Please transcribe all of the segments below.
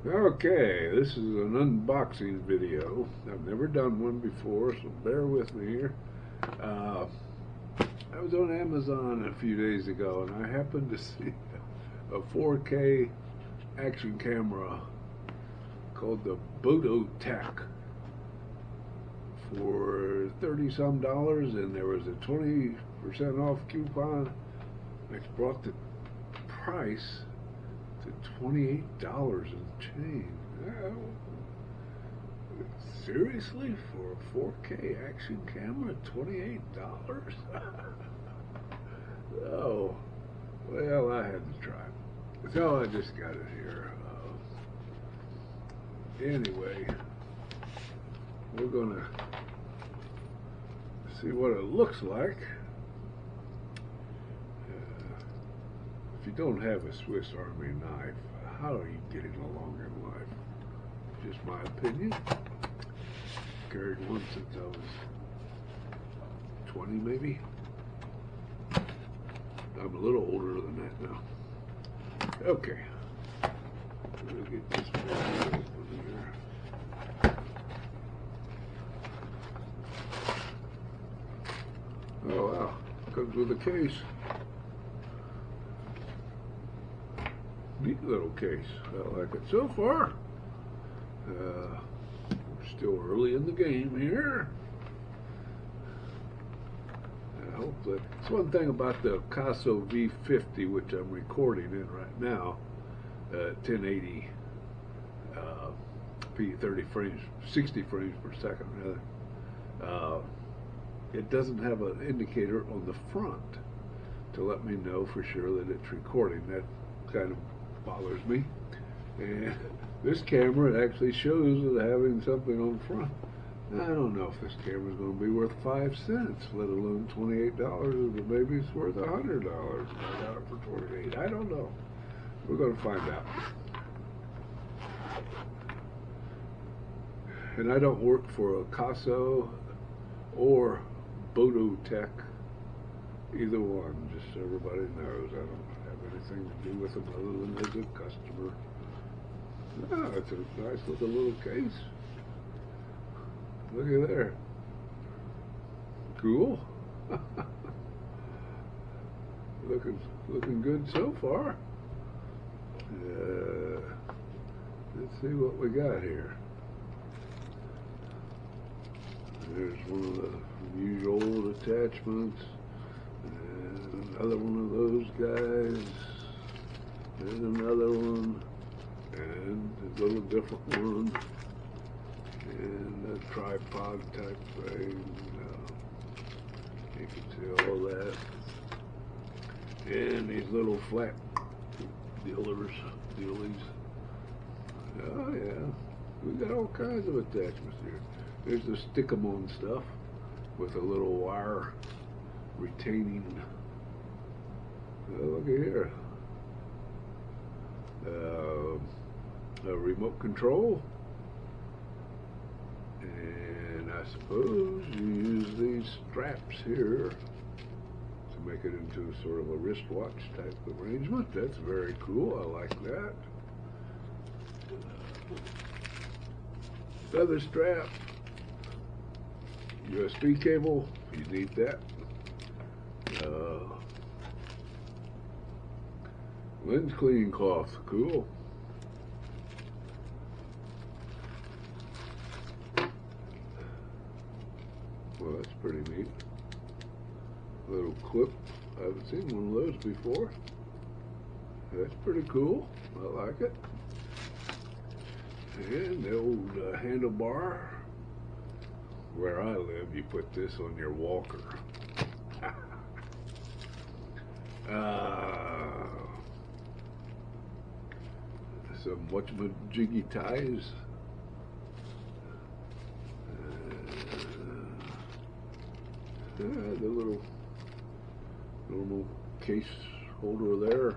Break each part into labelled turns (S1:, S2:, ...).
S1: Okay, this is an unboxing video. I've never done one before, so bear with me here. Uh, I was on Amazon a few days ago and I happened to see a 4K action camera called the Bototek for 30 some dollars, and there was a 20% off coupon which brought the price to $28 and change. Seriously, for a 4K action camera, $28? Oh, well, I had to try it. So I just got it here. Anyway, we're gonna see what it looks like. If you don't have a Swiss Army knife, how are you getting along in life? Just my opinion. Carried one since I was 20, maybe. I'm a little older than that now. Okay. We'll get this back open here. Oh wow, comes with a case. Neat little case. I like it so far. We're still early in the game here. I hope that. It's one thing about the Caso V50, which I'm recording in right now, 1080 p 30 frames, 60 frames per second rather. It doesn't have an indicator on the front to let me know for sure that it's recording. That kind of bothers me. And this camera actually shows it having something on the front. I don't know if this camera is going to be worth 5 cents, let alone $28, but maybe it's worth $100. I got it for 28. I don't know. We're going to find out. And I don't work for a Caso or Bototek, either one. Just so everybody knows, I don't have anything to do with them other than as a customer. Ah, it's a nice looking little case. Look at there. Cool. looking good so far. Let's see what we got here. There's one of the usual old attachments, and another one of those guys, and another one, and a little different one, and a tripod type thing. You can see all that. And these little flat dealies. Oh yeah, we got all kinds of attachments here. There's the stick-em-on stuff with a little wire retaining. Oh, look at here. A remote control. And I suppose you use these straps here to make it into sort of a wristwatch type of arrangement. That's very cool. I like that. Feather strap. USB cable, if you need that. Lens cleaning cloth, cool. Well, that's pretty neat. Little clip. I haven't seen one of those before. That's pretty cool. I like it. And the old handlebar. Where I live, you put this on your walker. Some whatchamajiggy ties. The little normal case holder there.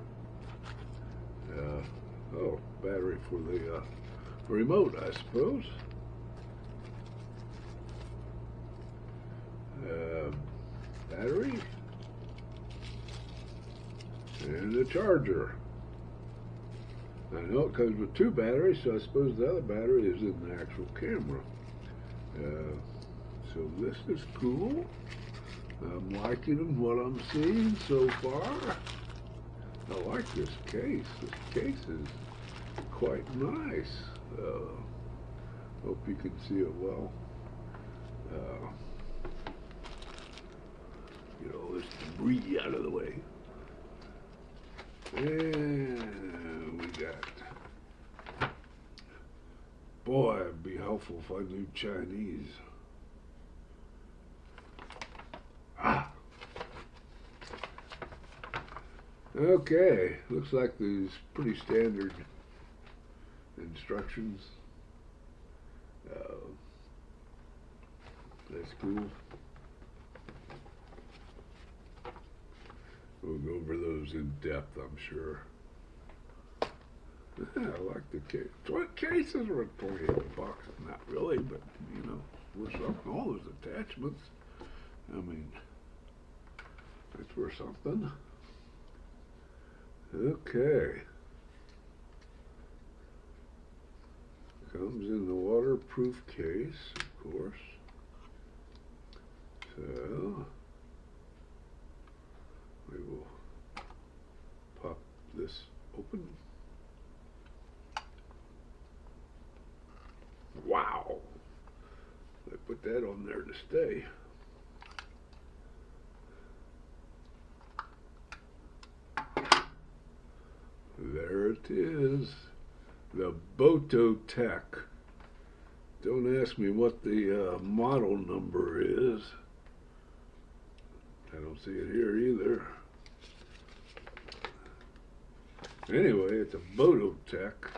S1: Oh, battery for the remote, I suppose. Battery and a charger. I know it comes with 2 batteries, so I suppose the other battery is in the actual camera. So this is cool. I'm liking what I'm seeing so far. I like this case. This case is quite nice. Hope you can see it well. Get all this debris out of the way. And we got, boy, it'd be helpful if I knew Chinese. Okay, looks like these pretty standard instructions. That's cool. We'll go over those in depth, I'm sure. Yeah, I like the case. What cases are $28? Not really, but you know, worth something. All those attachments. I mean, that's worth something. Okay. Comes in the waterproof case, of course. So we will pop this open. Wow! I put that on there to stay. There it is, the Bototek. Don't ask me what the model number is. I don't see it here either. Anyway, it's a Bototek.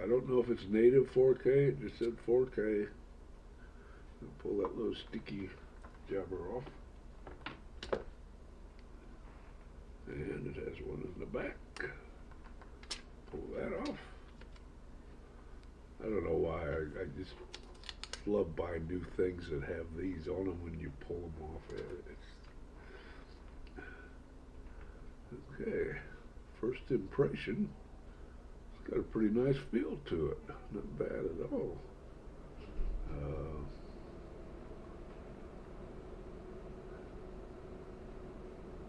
S1: I don't know if it's native 4K. It just said 4K. I'll pull that little sticky jabber off. And it has one in the back. Pull that off. I don't know why. I just love buying new things that have these on them when you pull them off. Okay. First impression. It's got a pretty nice feel to it. Not bad at all.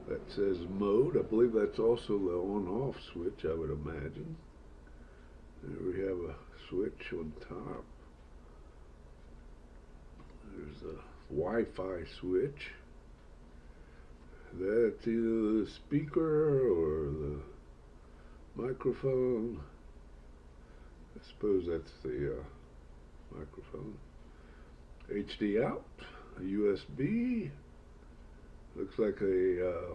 S1: That says mode. I believe that's also the on-off switch, I would imagine. There we have a switch on top. There's a Wi-Fi switch. That's either the speaker or the microphone. I suppose that's the microphone. HD out, a USB. Looks like a,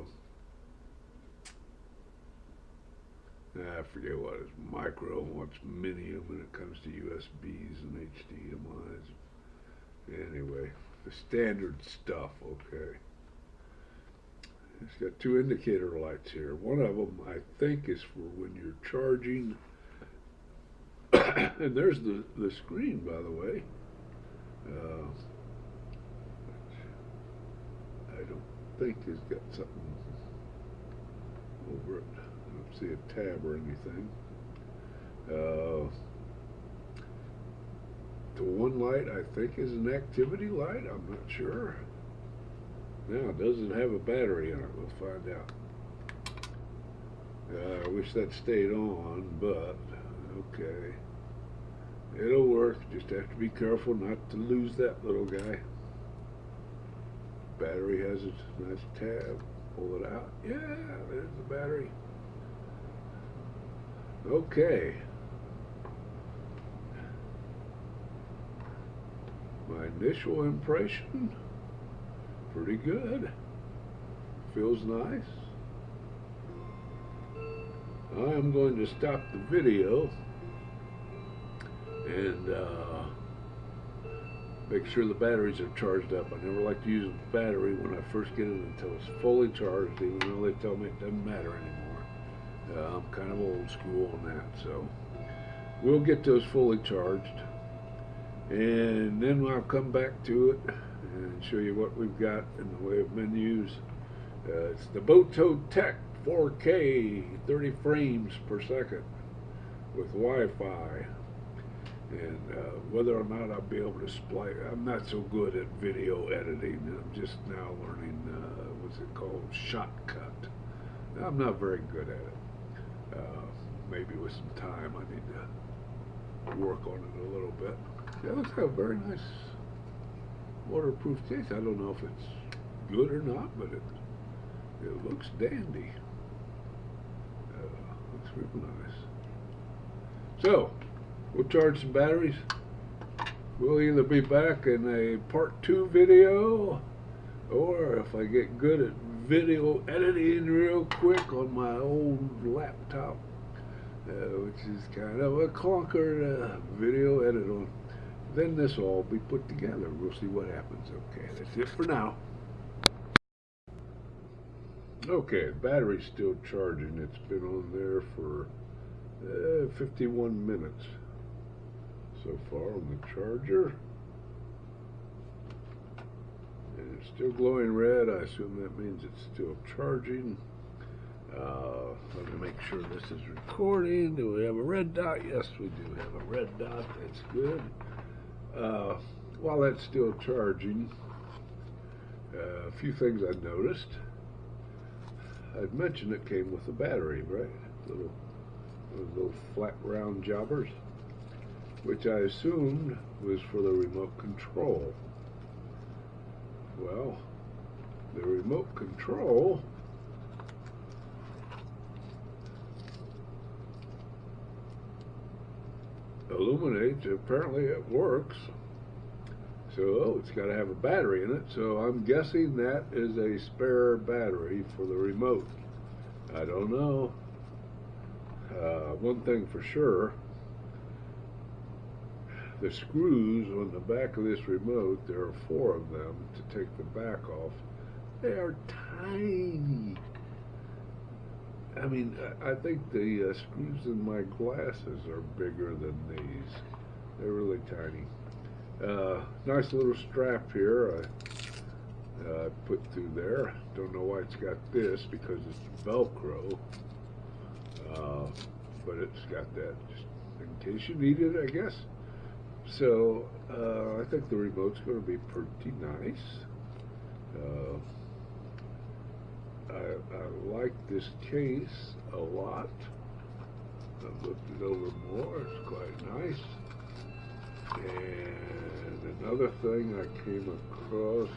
S1: I forget what it's micro and what's mini when it comes to USBs and HDMIs. Anyway, the standard stuff, okay. It's got 2 indicator lights here. One of them, I think, is for when you're charging. And there's the screen, by the way. I don't think it's got something over it. I don't see a tab or anything. The one light, I think, is an activity light. I'm not sure. Now, does it have a battery in it? We'll find out. I wish that stayed on, but okay. It'll work. Just have to be careful not to lose that little guy. Battery has a nice tab. Pull it out. Yeah, there's the battery. Okay. My initial impression, pretty good. Feels nice. I am going to stop the video and make sure the batteries are charged up. I never like to use the battery when I first get it until it's fully charged, even though they tell me it doesn't matter anymore. I'm kind of old school on that, so we'll get those fully charged, and then I'll come back to it and show you what we've got in the way of menus. It's the Bototek 4K 30 frames per second. with Wi-Fi, and whether or not I'll be able to splice. I'm not so good at video editing. I'm just now learning what's it called, Shotcut. I'm not very good at it. Maybe with some time I need to work on it a little bit. That looks like a very nice waterproof case. I don't know if it's good or not, but it looks dandy. Looks real nice. So, we'll charge some batteries. We'll either be back in a part 2 video, or if I get good at video editing real quick on my old laptop, which is kind of a clunker to video edit on, then this will all be put together. We'll see what happens. Okay, that's it for now. Okay, battery's still charging. It's been on there for 51 minutes so far on the charger. And it's still glowing red. I assume that means it's still charging. Let me make sure this is recording. Do we have a red dot? Yes, we do have a red dot. That's good. While that's still charging, a few things I noticed. I'd mentioned it came with a battery, right? Little flat round jobbers, which I assumed was for the remote control. Well, the remote control illuminates. Apparently it works. So it's got to have a battery in it. So I'm guessing that is a spare battery for the remote. I don't know. One thing for sure, the screws on the back of this remote, there are 4 of them to take the back off. They are tiny. I mean, I think the screws in my glasses are bigger than these. They're really tiny. Nice little strap here I put through there. Don't know why it's got this, because it's Velcro. But it's got that just in case you need it, I guess. So I think the remote's going to be pretty nice. I like this case a lot. I've looked it over more. It's quite nice. And another thing I came across,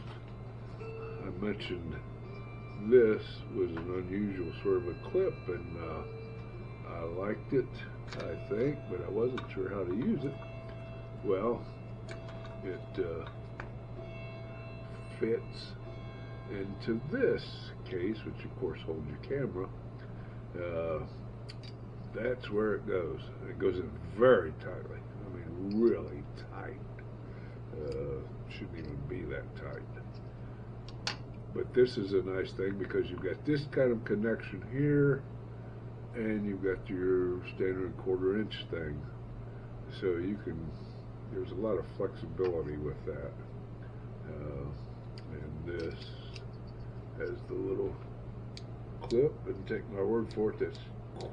S1: I mentioned this was an unusual sort of a clip, and I liked it, I think, but I wasn't sure how to use it. Well, it fits into this case, which of course holds your camera. That's where it goes. It goes in very tightly. I mean, really tight. Shouldn't even be that tight. But this is a nice thing because you've got this kind of connection here, and you've got your standard 1/4 inch thing. So you can, there's a lot of flexibility with that. And this has the little clip, and take my word for it, that's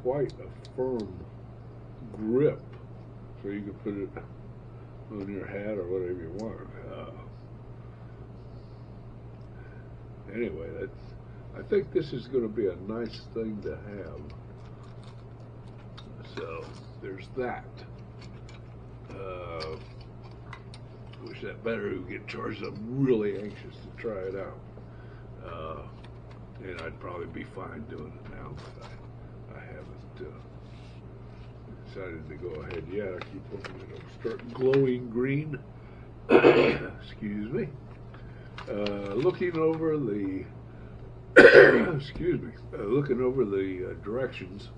S1: quite a firm grip. So you can put it on your hat or whatever you want. Anyway, I think this is going to be a nice thing to have. So there's that. Wish that battery would get charged. I'm really anxious to try it out. And I'd probably be fine doing it now, but I haven't decided to go ahead yet. I keep hoping it'll start glowing green. Excuse me. Looking over the looking over the directions,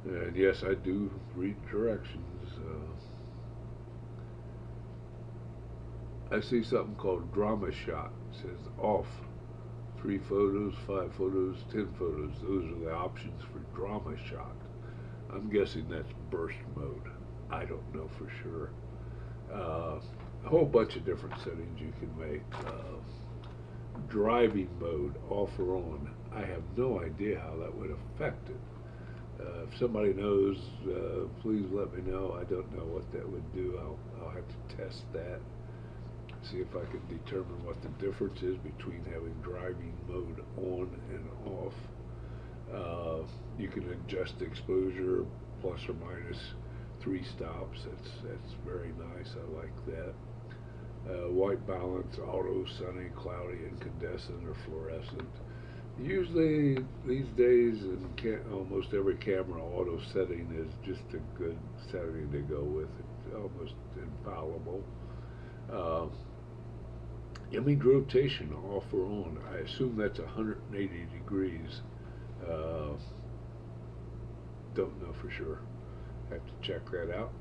S1: and yes, I do read directions. I see something called drama shot. It says off, 3 photos, 5 photos, 10 photos. Those are the options for drama shot. I'm guessing that's burst mode. I don't know for sure. A whole bunch of different settings you can make. Driving mode, off or on. I have no idea how that would affect it. If somebody knows, please let me know. I don't know what that would do. I'll have to test that, see if I can determine what the difference is between having driving mode on and off. You can adjust exposure plus or minus 3 stops. That's very nice. I like that. White balance, auto, sunny, cloudy, incandescent, or fluorescent. Usually these days in almost every camera, auto setting is just a good setting to go with. It's almost infallible. Image rotation, off or on. I assume that's 180 degrees. Don't know for sure. Have to check that out.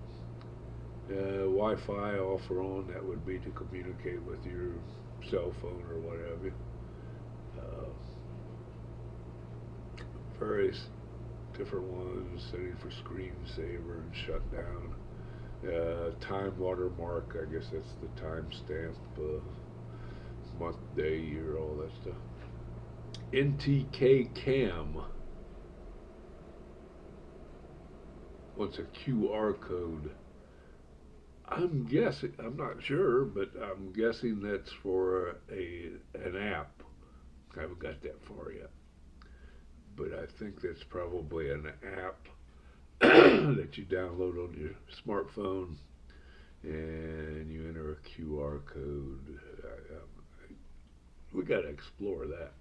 S1: Wi-Fi off or on, that would be to communicate with your cell phone or whatever. Various different ones, setting for screensaver and shutdown. Time watermark, I guess that's the timestamp, month, day, year, all that stuff. NTK cam. What's a QR code? I'm guessing, I'm not sure, but I'm guessing that's for an app. I haven't got that far yet. But I think that's probably an app that you download on your smartphone and you enter a QR code. We got to explore that.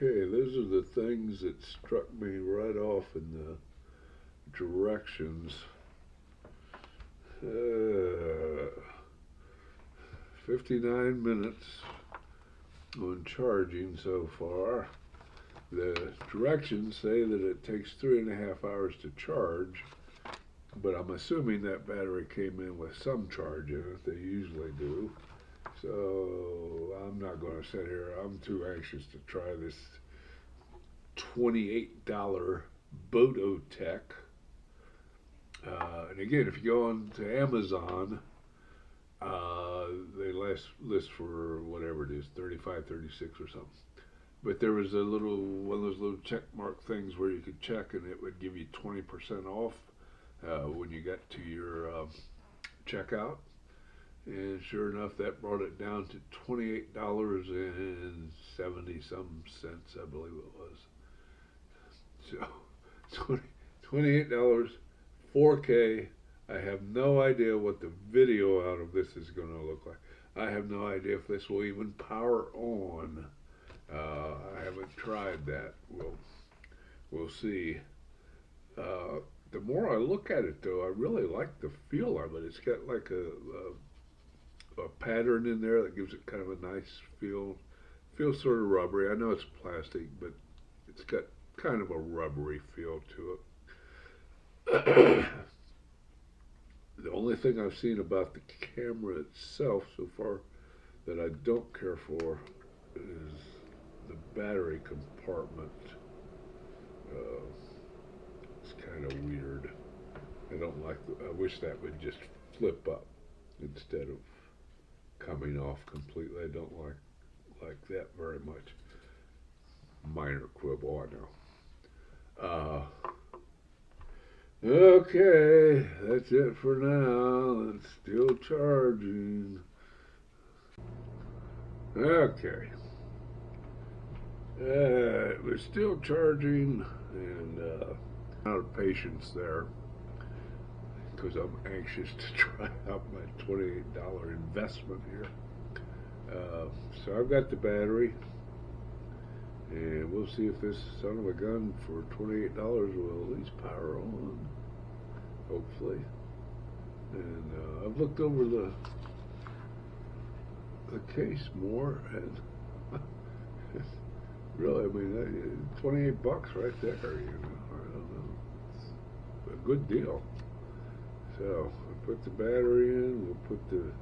S1: Okay, those are the things that struck me right off in the directions. 59 minutes on charging so far. The directions say that it takes 3.5 hours to charge, but I'm assuming that battery came in with some charge in it. They usually do. So I'm not going to sit here. I'm too anxious to try this $28 Bototek. And again, if you go on to Amazon, they list for whatever it is, 35, 36 or something. But there was one of those little check mark things where you could check and it would give you 20% off when you got to your checkout. And sure enough, that brought it down to $28.70-some, I believe it was. So, $28, 4K. I have no idea what the video out of this is going to look like. I have no idea if this will even power on. I haven't tried that. We'll see. The more I look at it, though, I really like the feel of it. It's got like a pattern in there that gives it kind of a nice feel. Feels sort of rubbery. I know it's plastic, but it's got kind of a rubbery feel to it. The only thing I've seen about the camera itself so far that I don't care for is the battery compartment. It's kind of weird. I don't like I wish that would just flip up instead of coming off completely. I don't like that very much. Minor quibble, I know. Okay, that's it for now. It's still charging. Okay. It was still charging, and out of patience there, because I'm anxious to try out my $28 investment here. So I've got the battery, and we'll see if this son of a gun for $28 will at least power on, hopefully. And I've looked over the case more, and really, I mean, $28 right there, you know, I don't know, it's a good deal. So, I put the battery in, we'll put the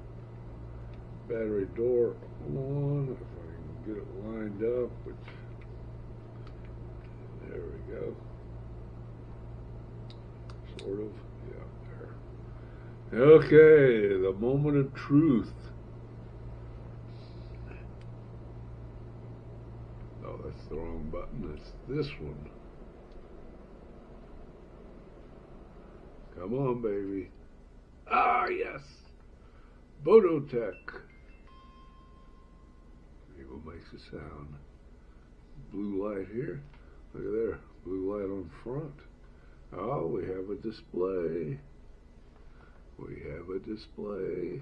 S1: battery door on, if I can get it lined up, which, there we go, sort of, yeah, there. Okay, the moment of truth. Oh, that's the wrong button. It's this one. Come on, baby. Ah, yes. Bototek. See what makes a sound. Blue light here. Look at there. Blue light on front. Oh, we have a display. We have a display.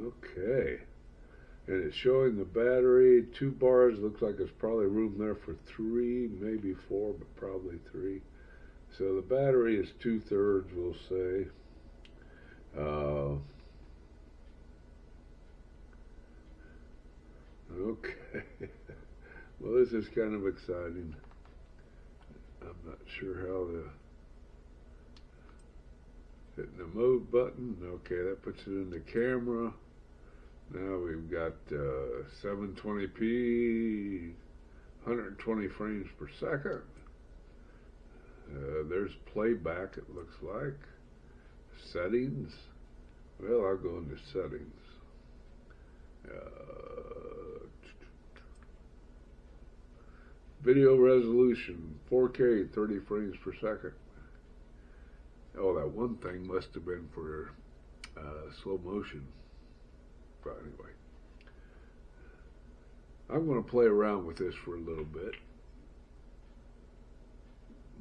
S1: Okay. And it's showing the battery, 2 bars. Looks like there's probably room there for 3, maybe 4, but probably 3. So the battery is 2/3, we'll say. Okay. Well, this is kind of exciting. I'm not sure how to hit the mode button. Okay, that puts it in the camera. Now we've got 720p, 120 frames per second. There's playback, it looks like. Settings. Well, I'll go into settings. Video resolution, 4K, 30 frames per second. Oh, that one thing must have been for slow motion. But anyway, I'm going to play around with this for a little bit.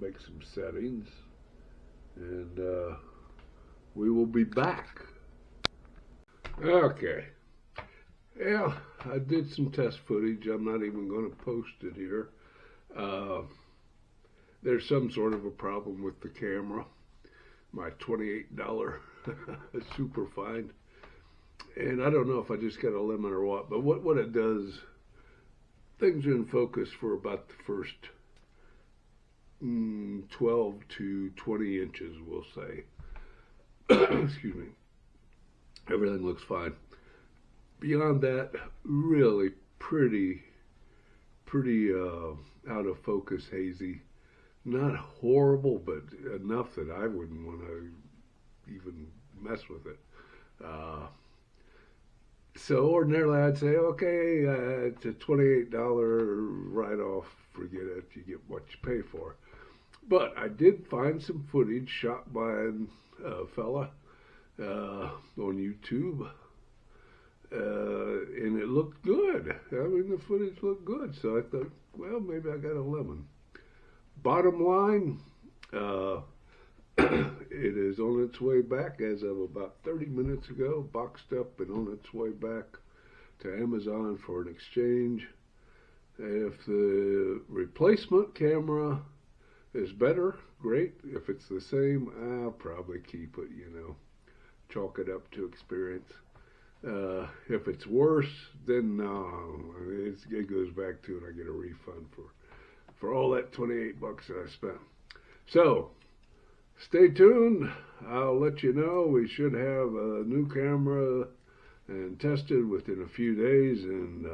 S1: Make some settings, and we will be back. Okay. Yeah, I did some test footage. I'm not even going to post it here. There's some sort of a problem with the camera. My $28 super fine. And I don't know if I just got a limit or what, but what it does, things are in focus for about the first 12 to 20 inches, we'll say. Excuse me. Everything looks fine. Beyond that, really pretty out of focus, hazy. Not horrible, but enough that I wouldn't want to even mess with it. So ordinarily I'd say, okay, it's a $28 write-off, forget it, you get what you pay for. But I did find some footage shot by a fella on YouTube, and it looked good. I mean, the footage looked good, so I thought, well, maybe I got a lemon. Bottom line, it is on its way back as of about 30 minutes ago, boxed up and on its way back to Amazon for an exchange. If the replacement camera is better, great. If it's the same, I'll probably keep it, chalk it up to experience. If it's worse, then no, it goes back to, and I get a refund for all that 28 bucks that I spent. So, stay tuned. I'll let you know. We should have a new camera and tested within a few days. And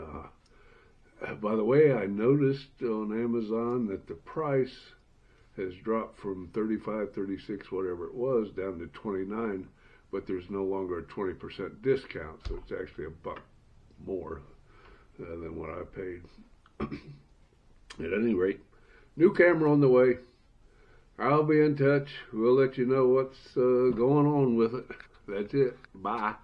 S1: by the way, I noticed on Amazon that the price has dropped from 35, 36, whatever it was, down to 29, but there's no longer a 20% discount, so it's actually $1 more than what I paid. At any rate, new camera on the way. I'll be in touch. We'll let you know what's going on with it. That's it. Bye.